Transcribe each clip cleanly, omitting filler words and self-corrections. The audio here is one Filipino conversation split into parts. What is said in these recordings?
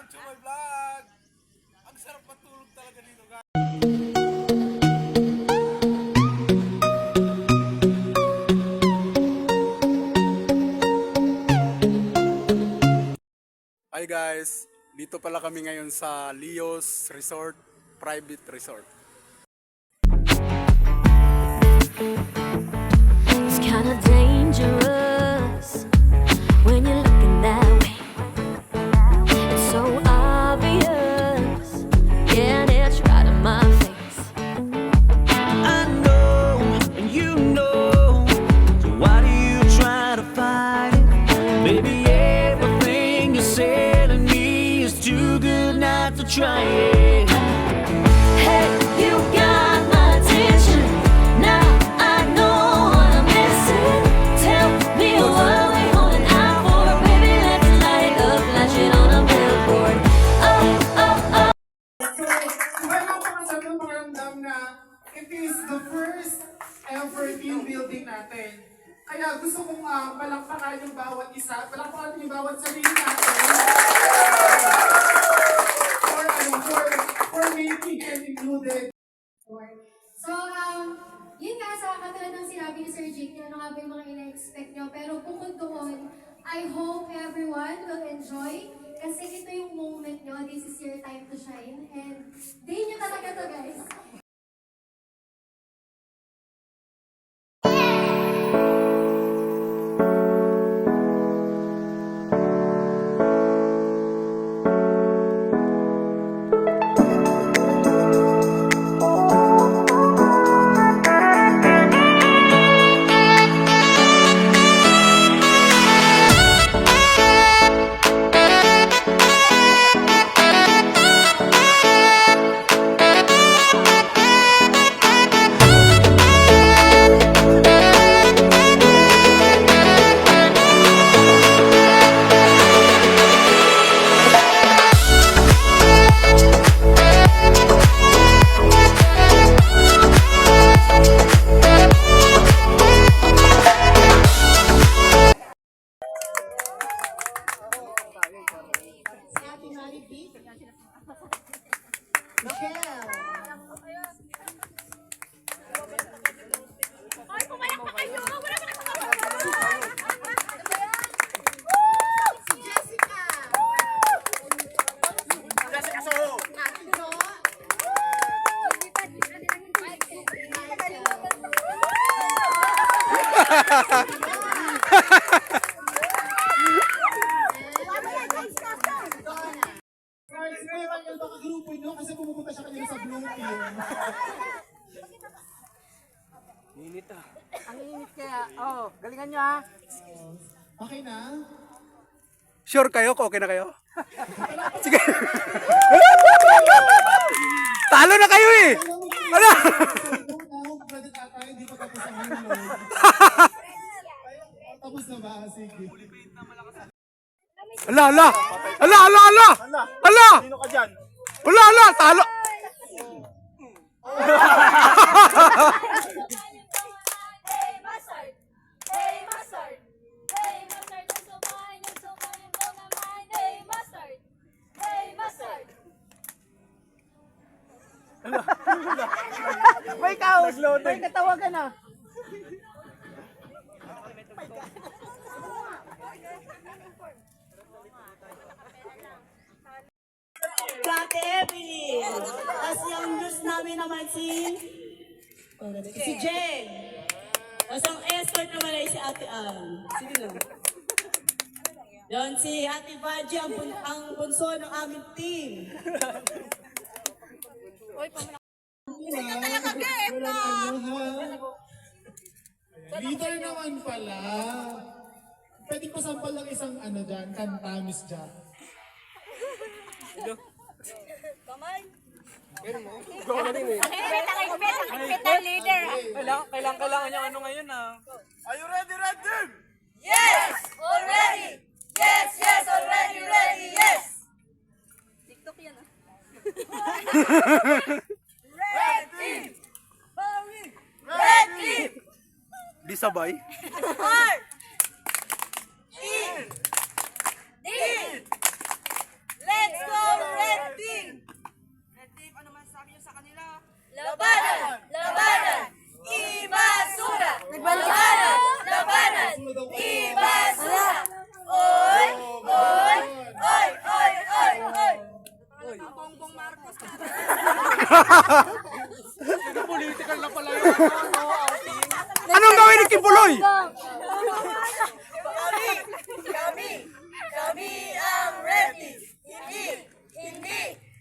to my vlog! Ang sarap matulog talaga dito, guys. Hi guys, dito pala kami ngayon sa Leo's Resort, private resort. It's kind of dangerous when you're looking that way. It's so obvious, yeah, and it's right in my face. I know, and you know, so why do you try to fight it? Maybe everything you're telling me is too good not to try it. Hey, you got my attention. Now I know what I'm missing. Tell me what we holding out for, baby. Let's light it up, flash it on a billboard. Oh, oh, oh. Meron pa sa mga pakiramdam na it is the first ever team building natin. Kaya gusto kong palakpakan yung bawat isa, palakpakan yung bawat sarili natin. For making and included. So, yun nga, sa katulad ng sinabi ni Sir Jake, ano nga ba yung mga ina-expect nyo? Pero bukod doon, I hope everyone will enjoy kasi ito yung moment nyo. This is your time to shine. And day nyo talaga to, guys. Guys, ngayon yung grupo nyo kasi pumupunta siya kanina sa Blue Team. Ang init kaya. Oh, galingan nyo ha. Okay na? Sure kayo? Okay na kayo? Sige. Talo na kayo eh! Ano? Pwede tayo, hindi pa tapos ang load. Tapos na ba? Sige. Ala, ala! Ala, ala, ala! Ala! Sino ka dyan? Ala, ala! Talo! Hey, mustard! Hey, mustard! Hey, mustard! You're so fine, you're so fine, you blow my mind. Hey, mustard! Hey, mustard! May kaos. May katawagan na. Ate Evelyn. Tapos yung nurse namin naman si Jen. Tapos ang escort naman ay si Ate Ann. Sige lang. Yan si Ate Vaji, ang bunso ng aming team. Leader naman pala. Pwede pa sampal lang isang ano dyan, kantamis dyan. Kailangan yung ano ngayon ah. Are you ready, Red Team? Yes! Already! Yes, yes, already ready, yes! TikTok yan ah. Red team! Red team! Di sabay. R! E! D! Let's go! Anong gawin ni Kibuloy? Kami ang ready.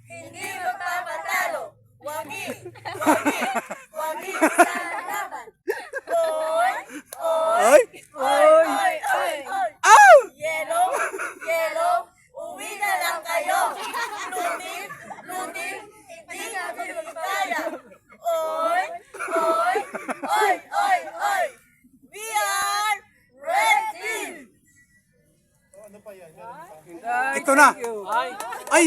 Hindi magpapatalo. Wagi sa laban. Ay! Ow! Yellow, uwi na lang kayo. Lutin, hindi namin magkaya. Oy. We are ready. Ito na. Ay,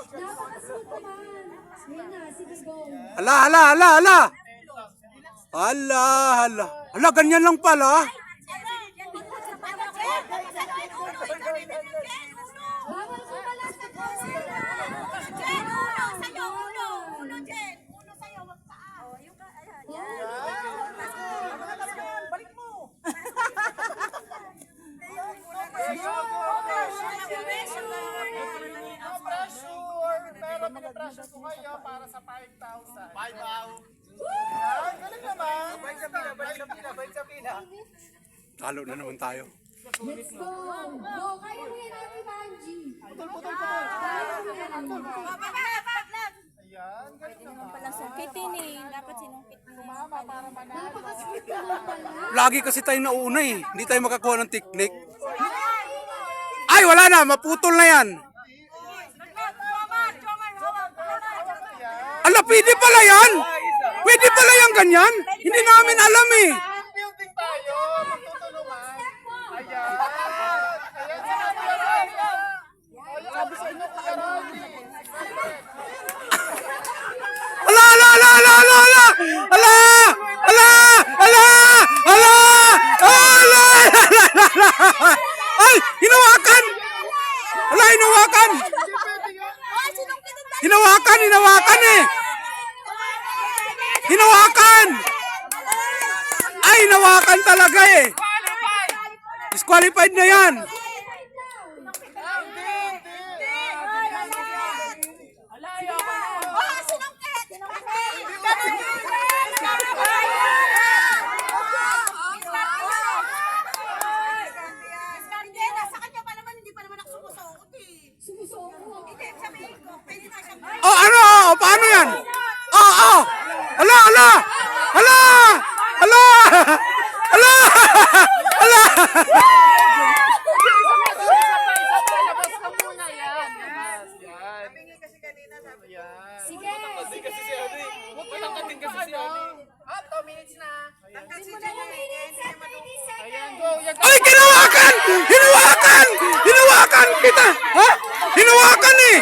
Napaka-sweet naman. Yan na, sige go. ala. Ala, ganyan lang pala. Bawal ko pala sa camera. Pero pinapressure ko kayo para sa 5,000. 5,000. Yan, galing naman. Bait sa pila. Talo na naman tayo. Let's go. Go, kaya mo yan, Ate Banji. Putol. Kaya mo yan. Ayan, galing naman. Sungkitin eh. Dapat sinungkit mo. Napaka-sweet naman pala. Lagi kasi tayo nauuna eh. Hindi tayo makakuha ng technique. Ay, wala na. Maputol na yan. Ala, pwede pala yan. Pwede pala yan ganyan. Hindi namin alam eh. Building tayo. Magtutulungan. Ayan. Sabi sa inyo, Kuya Rolly. Ay, hinawakan. Ala, hinawakan. Hinawakan eh. Hinawakan. Ay, hinawakan talaga eh. Disqualified na yan. Oh, ano? Paano yan? Oh. Ala. Labas ka muna yan. Yan. Sige, sige. Huwag mo tangkatin kasi si Ani. 2 minutes na. 2 minutes and 30 seconds. Ayan, go. Yan. Ay, hinawakan kita. Ha? Hinawakan eh.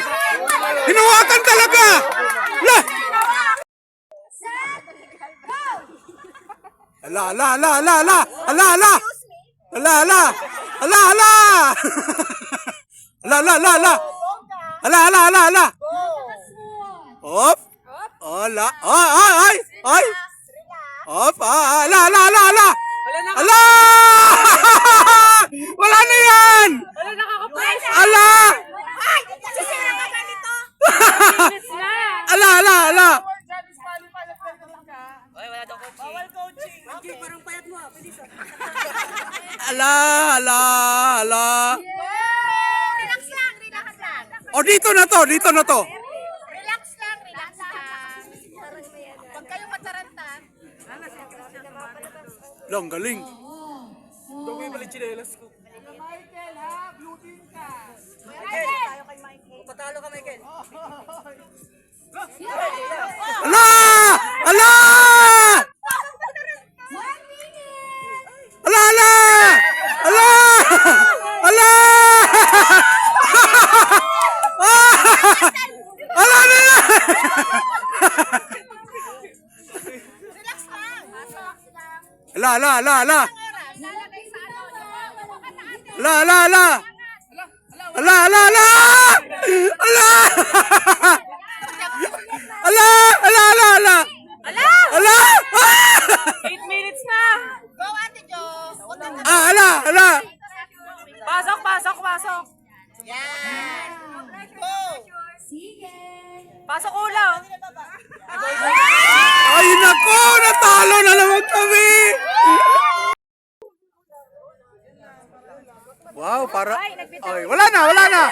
Hinawakan talaga. La. Set, go! Ala. Smooth. Op. Ala. Ay. Op. Ala. Ala! Wala na yan! Ala! Ala! Bawal coaching. Okay, parang payat mo. Pwede sa. Ala! Relax lang. O, dito na to. Relax lang. Huwag kayong mataranta. Lang, galing. Dumi pala chinelas ko. Michael, ha? Blue team ka. Patalo ka, Michael. Ala! 1 minute. Ala! Ala na yan! Relax lang. Relax lang. Ala! Lalagay sa ano. Ala! 8 minutes na! Go, Ate Jo. Huwag kang Ala! Pasok! Yan. Ay, wala na, wala na.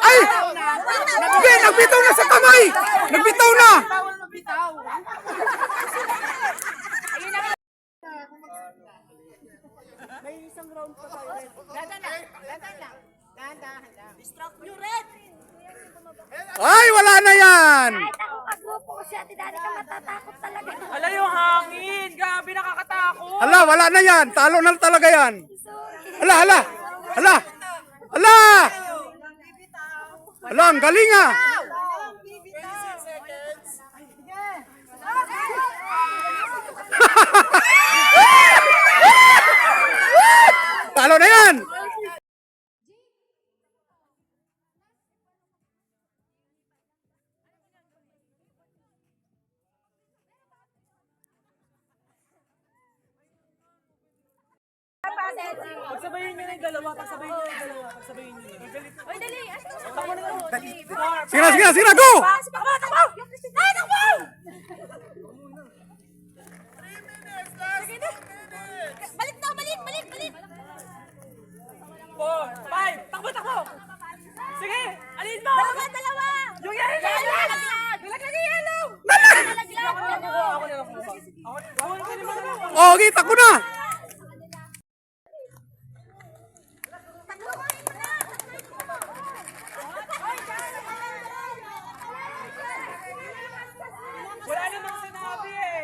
Ay! Hindi, nagbitaw na sa kamay! Nagbitaw na! Ay, wala na yan! Ako kagrupo ko siya, Dani ka matatakot talaga. Ala yung hangin. Grabe nakakatakot. Hala, wala na yan. Talo na talaga yan. Hala, hala. Hala. Hala. Hala, ang galing ah. Talo na yan. Pagsabayin nyo na yung dalawa. Pagsabayin nyo na yung dalawa. Pagsabayin nyo na. Oy, dali. Sige na, sige na, sige na. Go! Takbo! Ay, takbo! Sige na. Balik na, balik. 4, 5. Takbo, takbo. Sige, alin mo. Dalawa. Yung yellow. Nalaglag yung yellow. Ako na lang. Oh, okay, takbo na. Wala namang sinabi eh.